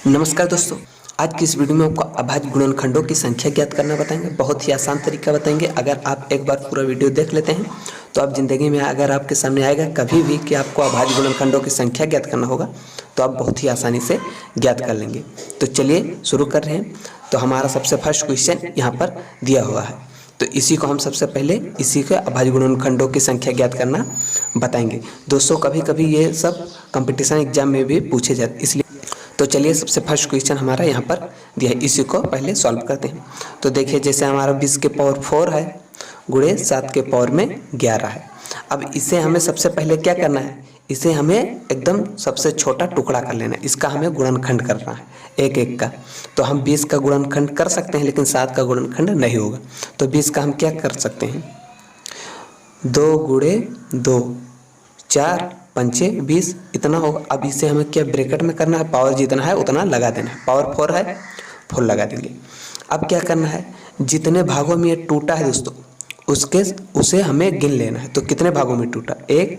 नमस्कार दोस्तों, आज की इस वीडियो में आपको अभाज्य गुणनखंडों की संख्या ज्ञात करना बताएंगे। बहुत ही आसान तरीका बताएंगे। अगर आप एक बार पूरा वीडियो देख लेते हैं तो आप ज़िंदगी में अगर आपके सामने आएगा कभी भी कि आपको अभाज्य गुणनखंडों की संख्या ज्ञात करना होगा तो आप बहुत ही आसानी से ज्ञात कर लेंगे। तो चलिए शुरू कर रहे हैं। तो हमारा सबसे फर्स्ट क्वेश्चन यहाँ पर दिया हुआ है, तो इसी को हम सबसे पहले इसी के अभाज्य गुणनखंडों की संख्या ज्ञात करना बताएंगे। दोस्तों कभी कभी ये सब कंपटीशन एग्जाम में भी पूछे जाते, इसलिए तो चलिए सबसे फर्स्ट क्वेश्चन हमारा यहाँ पर दिया है, इसी को पहले सॉल्व करते हैं। तो देखिए जैसे हमारा 20 के पावर 4 है गुणे 7 के पावर में 11 है। अब इसे हमें सबसे पहले क्या करना है, इसे हमें एकदम सबसे छोटा टुकड़ा कर लेना है। इसका हमें गुणनखंड करना है एक एक का। तो हम 20 का गुणनखंड कर सकते हैं लेकिन 7 का गुणनखंड नहीं होगा। तो 20 का हम क्या कर सकते हैं, 2 गुणे 2 4 पंचे 20 इतना होगा। अब इसे हमें क्या ब्रैकेट में करना है, पावर जितना है उतना लगा देना है। पावर 4 है 4 लगा देंगे। अब क्या करना है, जितने भागों में ये टूटा है दोस्तों उसे हमें गिन लेना है। तो कितने भागों में टूटा, 1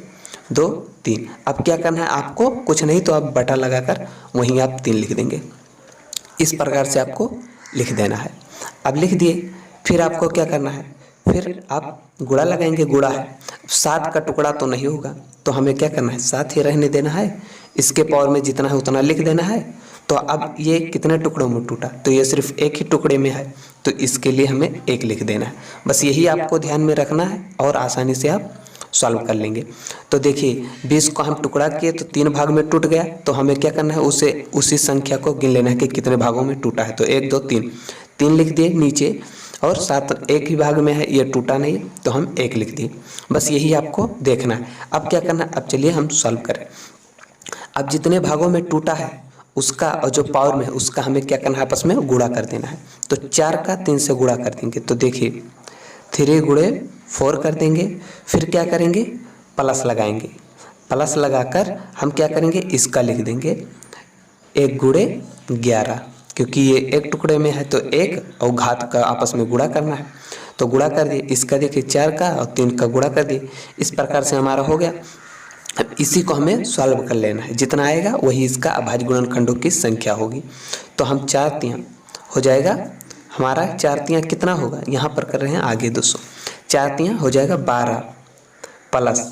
2 3। अब क्या करना है, आपको कुछ नहीं तो आप बटा लगाकर वहीं आप 3 लिख देंगे। इस प्रकार से आपको लिख देना है। अब लिख दिए, फिर आपको क्या करना है, फिर आप गुणा लगाएंगे। गुणा है 7 का टुकड़ा तो नहीं होगा तो हमें क्या करना है, 7 ही रहने देना है। इसके पावर में जितना है उतना लिख देना है। तो अब ये कितने टुकड़ों में टूटा, तो ये सिर्फ एक ही टुकड़े में है तो इसके लिए हमें 1 लिख देना है। बस यही आपको ध्यान में रखना है और आसानी से आप सॉल्व कर लेंगे। तो देखिए 20 को हम टुकड़ा किए तो 3 भाग में टूट गया। तो हमें क्या करना है, उसे उसी संख्या को गिन लेना है कि कितने भागों में टूटा है। तो 1 2 3 3 लिख दिए नीचे, और 7 एक ही भाग में है, ये टूटा नहीं तो हम 1 लिख दिए। बस यही आपको देखना है। अब क्या करना है, अब चलिए हम सॉल्व करें। अब जितने भागों में टूटा है उसका और जो पावर में है उसका हमें क्या करना है, आपस में गुणा कर देना है। तो 4 का 3 से गुणा कर देंगे। तो देखिए 3 गुणे 4 कर देंगे। फिर क्या करेंगे, प्लस लगाएंगे। प्लस लगाकर हम क्या करेंगे, इसका लिख देंगे 1 गुणे 11, क्योंकि ये एक टुकड़े में है तो 1 और घात का आपस में गुणा करना है। तो गुणा कर दिए, इसका देखिए 4 का और 3 का गुणा कर दिए। इस प्रकार से हमारा हो गया। अब इसी को हमें सॉल्व कर लेना है, जितना आएगा वही इसका अभाज्य गुणनखंडों की संख्या होगी। तो हम 4 तियाँ हो जाएगा हमारा, 4 तियाँ कितना होगा, यहाँ पर कर रहे हैं आगे दोस्तों। 4 तियाँ हो जाएगा 12 प्लस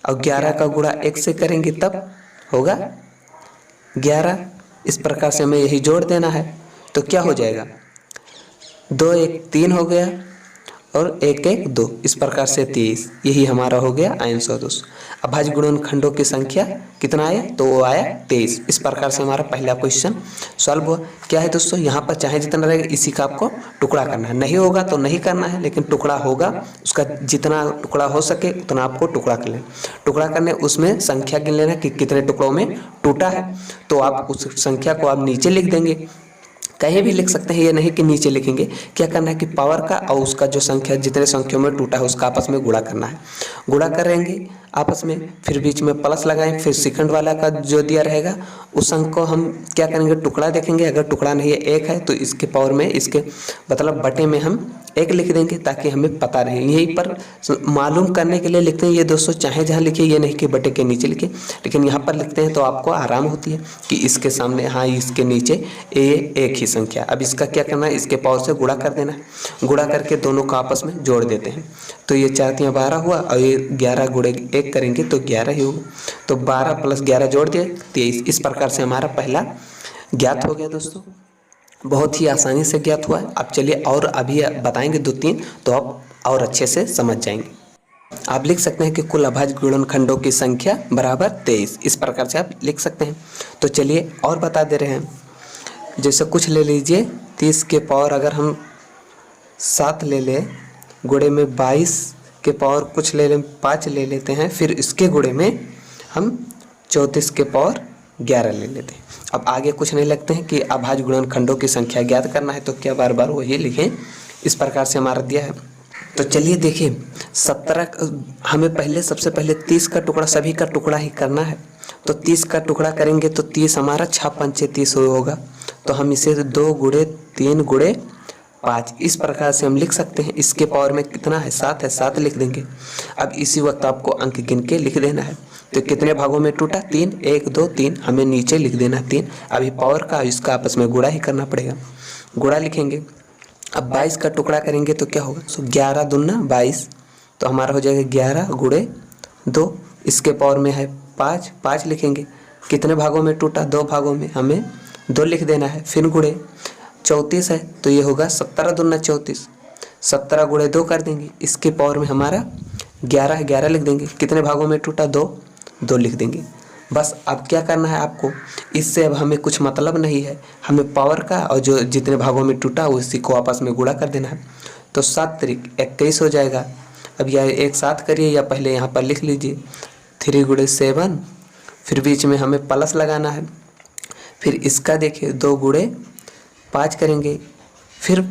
और 11 का गुणा 1 से करेंगे तब होगा 11। इस प्रकार से हमें यही जोड़ देना है। तो क्या हो जाएगा, 2 1 3 हो गया और 1 1 2, इस प्रकार से 23। यही हमारा हो गया आंसर दोस्तों। अभाज्य गुणनखंडों की संख्या कितना आया, तो वो आया 23। इस प्रकार से हमारा पहला क्वेश्चन सॉल्व हुआ। क्या है दोस्तों, यहाँ पर चाहे जितना रहेगा इसी का आपको टुकड़ा करना है। नहीं होगा तो नहीं करना है, लेकिन टुकड़ा होगा उसका जितना टुकड़ा हो सके उतना आपको टुकड़ा कर लेना। टुकड़ा करने उसमें संख्या गिन लेना कि कितने टुकड़ों में टूटा है। तो आप उस संख्या को आप नीचे लिख देंगे, कहीं भी लिख सकते हैं, ये नहीं कि नीचे लिखेंगे। क्या करना है कि पावर का और उसका जो संख्या जितने संख्याओं में टूटा है उसका आपस में गुणा करना है। गुणा करेंगे आपस में, फिर बीच में प्लस लगाएं, फिर सेकंड वाला का जो दिया रहेगा उस अंक को हम क्या करेंगे, टुकड़ा देखेंगे। अगर टुकड़ा नहीं है 1 है तो इसके पावर में इसके मतलब बटे में हम 1 लिख देंगे ताकि हमें पता रहे। यहीं पर मालूम करने के लिए लिखते हैं ये दोस्तों, चाहे जहाँ लिखिए, ये नहीं कि बटे के नीचे लिखिए, लेकिन यहाँ पर लिखते हैं तो आपको आराम होती है कि इसके सामने हाँ इसके नीचे ये एक ही संख्या। अब इसका क्या करना है, इसके पावर से गुणा कर देना है। गुणा करके दोनों को आपस में जोड़ देते हैं। तो ये 4 तियाँ 12 हुआ और ये 11 गुणे 1 करेंगे तो 11 ही होगा। तो 12 प्लस 11 जोड़ दिए 23। इस प्रकार से हमारा पहला ज्ञात हो गया दोस्तों। बहुत ही आसानी से ज्ञात हुआ है। अब चलिए और अभी बताएंगे 2 3 तो आप और अच्छे से समझ जाएंगे। आप लिख सकते हैं कि कुल अभाज्य गुणनखंडों की संख्या बराबर 23। इस प्रकार से आप लिख सकते हैं। तो चलिए और बता दे रहे हैं, जैसे कुछ ले लीजिए 30 के पावर अगर हम 7 ले लें, गुणे में 22 के पावर कुछ ले लें 5 ले लेते हैं, फिर इसके गुणे में हम 34 के पावर 11 ले लेते हैं। अब आगे कुछ नहीं लगते हैं कि अभाज्य गुणनखंडों की संख्या ज्ञात करना है, तो क्या बार बार वही लिखें। इस प्रकार से हमारा दिया है। तो चलिए देखिए 17 हमें पहले सबसे पहले 30 का टुकड़ा सभी का टुकड़ा ही करना है। तो 30 का टुकड़ा करेंगे तो 30 हमारा 6 पंचे 30 होगा। तो हम इसे 2 गुणे 3 गुणे 5। इस प्रकार से हम लिख सकते हैं। इसके पावर में कितना है, 7 है, 7 लिख देंगे। अब इसी वक्त आपको अंक गिन के लिख देना है। तो कितने भागों में टूटा, 3, 1 2 3, हमें नीचे लिख देना है 3। अभी पावर का इसका आपस में गुणा ही करना पड़ेगा, गुणा लिखेंगे। अब 22 का टुकड़ा करेंगे तो क्या होगा, 11 दूना 22, तो हमारा हो जाएगा 11 गुणे 2। इसके पावर में है 5, 5 लिखेंगे। कितने भागों में टूटा, 2 भागों में, हमें 2 लिख देना है। फिर गुणे 34 है तो ये होगा 17 दूना 34, 17 गुणे 2 कर देंगे। इसके पावर में हमारा 11 है, 11 लिख देंगे। कितने भागों में टूटा, 2, 2 लिख देंगे। बस अब क्या करना है आपको, इससे अब हमें कुछ मतलब नहीं है, हमें पावर का और जो जितने भागों में टूटा उसी को आपस में गुणा कर देना है। तो 7 त्रिक 21 हो जाएगा। अब यह एक साथ करिए या पहले यहाँ पर लिख लीजिए, 3 गुणे 7, फिर बीच में हमें प्लस लगाना है। फिर इसका देखिए 2 गुणे 5 करेंगे, फिर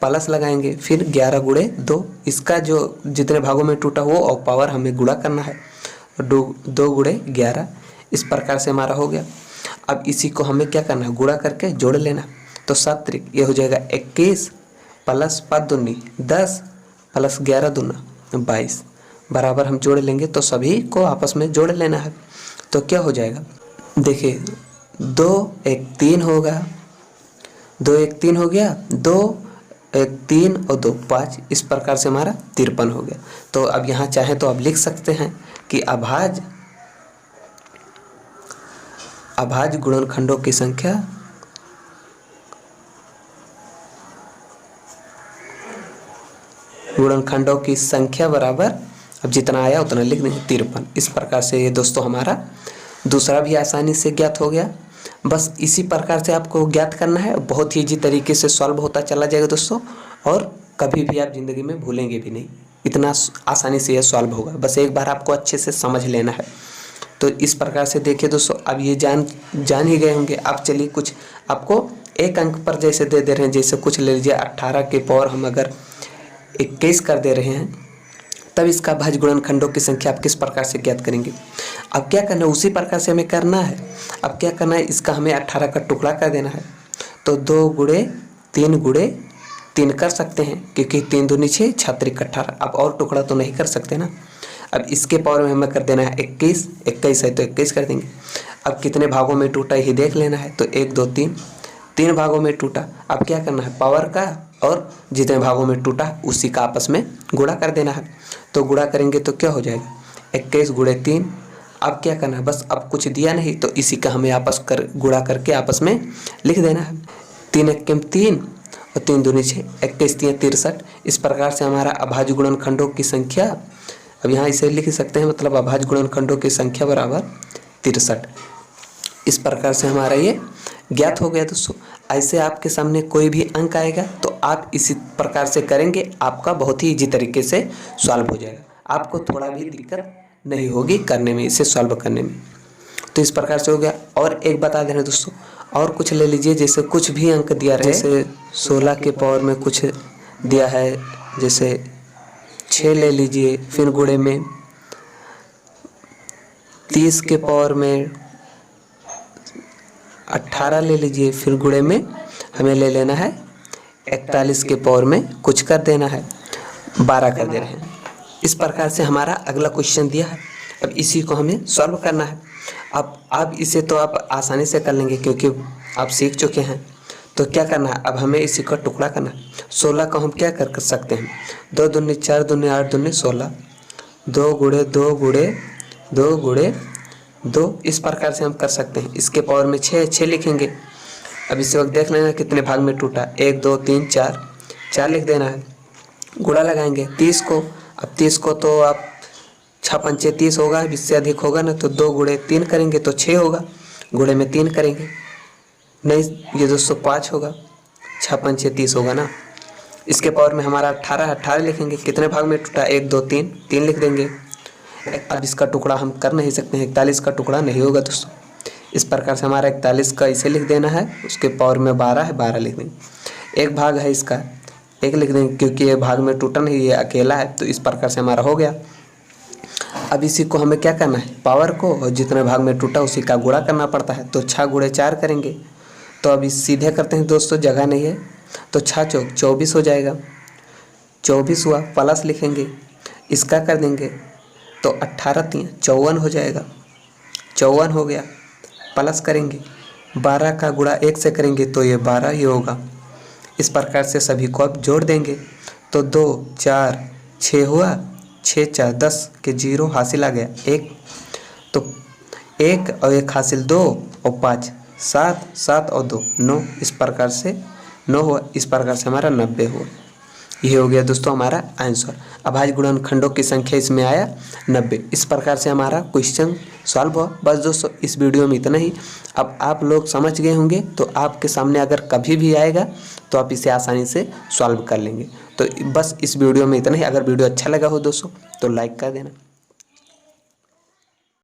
प्लस लगाएंगे, फिर 11 गुणे 2, इसका जो जितने भागों में टूटा वो और पावर हमें गुणा करना है, 2 गुणे 11। इस प्रकार से हमारा हो गया। अब इसी को हमें क्या करना है, गुणा करके जोड़ लेना। तो 7 त्रिक ये हो जाएगा 21 प्लस 5 दूनी 10 प्लस 11 दूना 22, बराबर हम जोड़ लेंगे। तो सभी को आपस में जोड़ लेना है। तो क्या हो जाएगा, देखिए 2 1 3 होगा, 2 1 3 हो गया, 2 1 3 और 2 5, इस प्रकार से हमारा 53 हो गया। तो अब यहाँ चाहे तो आप लिख सकते हैं कि अभाज्य गुणनखंडों की संख्या बराबर, अब जितना आया उतना लिख देंगे 53। इस प्रकार से ये दोस्तों हमारा दूसरा भी आसानी से ज्ञात हो गया। बस इसी प्रकार से आपको ज्ञात करना है, बहुत ही ईजी तरीके से सॉल्व होता चला जाएगा दोस्तों, और कभी भी आप ज़िंदगी में भूलेंगे भी नहीं, इतना आसानी से यह सॉल्व होगा। बस एक बार आपको अच्छे से समझ लेना है। तो इस प्रकार से देखिए दोस्तों, अब ये जान ही गए होंगे। अब चलिए कुछ आपको एक अंक पर जैसे दे रहे हैं, जैसे कुछ ले लीजिए 18 के पावर हम अगर 21 कर दे रहे हैं, तब इसका भाज्य गुणनखंडों की संख्या आप किस प्रकार से ज्ञात करेंगे। अब क्या करना है, उसी प्रकार से हमें करना है। अब क्या करना है, इसका हमें 18 का टुकड़ा कर देना है। तो 2 गुणे 3 कर सकते हैं, क्योंकि 3 दूनी 6, 6 त्रिक 18। अब और टुकड़ा तो नहीं कर सकते ना। अब इसके पावर में हमें कर देना है 21, 21 है तो 21 कर देंगे। अब कितने भागों में टूटा ये देख लेना है। तो 1 2 3 भागों में टूटा। अब क्या करना है, पावर का और जितने भागों में टूटा उसी का आपस में गुणा कर देना है। तो गुणा करेंगे तो क्या हो जाएगा, 21 गुणे 3। अब क्या करना है, बस अब कुछ दिया नहीं तो इसी का हमें गुणा करके आपस में लिख देना है। 3 1 3 और 3 दूनी 6, 21 3 63। इस प्रकार से हमारा अभाज्य गुणनखंडों की संख्या, अब यहाँ इसे लिख सकते हैं, मतलब अभाज्य गुणनखंडों की संख्या बराबर 63। इस प्रकार से हमारा ये ज्ञात हो गया दोस्तों। ऐसे आपके सामने कोई भी अंक आएगा तो आप इसी प्रकार से करेंगे, आपका बहुत ही ईजी तरीके से सॉल्व हो जाएगा, आपको थोड़ा भी दिक्कत नहीं होगी करने में, इसे सॉल्व करने में। तो इस प्रकार से हो गया। और एक बता दे रहे हैं दोस्तों, और कुछ ले लीजिए, जैसे कुछ भी अंक दिया रहे, जैसे 16 के पावर में कुछ दिया है, जैसे 6 ले लीजिए, फिर गुणे में 30 के पावर में 18 ले लीजिए, फिर गुणे में हमें ले लेना है 41 के पावर में कुछ कर देना है 12 कर दे रहे हैं। इस प्रकार से हमारा अगला क्वेश्चन दिया है। अब इसी को हमें सॉल्व करना है। अब इसे तो आप आसानी से कर लेंगे क्योंकि आप सीख चुके हैं। तो क्या करना है, अब हमें इसी का टुकड़ा करना है। 16 को हम क्या कर सकते हैं, 2 दूनी 4 दूनी 8 दूनी 16, 2 गुणे 2 गुणे 2 गुणे 2, इस प्रकार से हम कर सकते हैं। इसके पावर में 6 लिखेंगे। अब इस वक्त देख लेना कितने भाग में टूटा, 1 2 3 4 लिख देना है। गुणा लगाएंगे 30 को। अब 30 को तो आप 6 पंचे 30 होगा, इससे अधिक होगा ना, तो 2 गुणे 3 करेंगे तो 6 होगा, गुणे में 3 करेंगे नहीं, ये दोस्तों 5 होगा, 6 पंचे 30 होगा ना। इसके पावर में हमारा 18 लिखेंगे। कितने भाग में टूटा, 1 2 3 लिख देंगे। अब इसका टुकड़ा हम कर नहीं सकते हैं, 41 का टुकड़ा नहीं होगा दोस्तों। इस प्रकार से हमारा 41 का इसे लिख देना है, उसके पावर में 12 है, 12 लिख देंगे। एक भाग है इसका 1 लिख देंगे, क्योंकि ये भाग में टूटा नहीं, ये अकेला है। तो इस प्रकार से हमारा हो गया। अब इसी को हमें क्या करना है, पावर को और जितने भाग में टूटा उसी का गुणा करना पड़ता है। तो 6 गुणे 4 करेंगे। तो अभी सीधे करते हैं दोस्तों, जगह नहीं है, तो 6 चौक 24 हो जाएगा। 24 हुआ, प्लस लिखेंगे, इसका कर देंगे तो 18 3 54 हो जाएगा। 54 हो गया, प्लस करेंगे 12 का गुणा 1 से करेंगे तो ये 12 ही होगा। इस प्रकार से सभी को अब जोड़ देंगे तो 2 4 6 हुआ, 6 4 10 के 0 हासिल आ गया 1, तो 1 और 1 हासिल 2 और 5 7 7 और 2 9, इस प्रकार से 9 हुआ। इस प्रकार से हमारा 90 हुआ। ये हो गया दोस्तों हमारा आंसर। अभाज्य गुणनखंडों की संख्या इसमें आया 90। इस प्रकार से हमारा क्वेश्चन सॉल्व हुआ। बस दोस्तों इस वीडियो में इतना ही। अब आप लोग समझ गए होंगे, तो आपके सामने अगर कभी भी आएगा तो आप इसे आसानी से सॉल्व कर लेंगे। तो बस इस वीडियो में इतना ही। अगर वीडियो अच्छा लगा हो दोस्तों तो लाइक कर देना।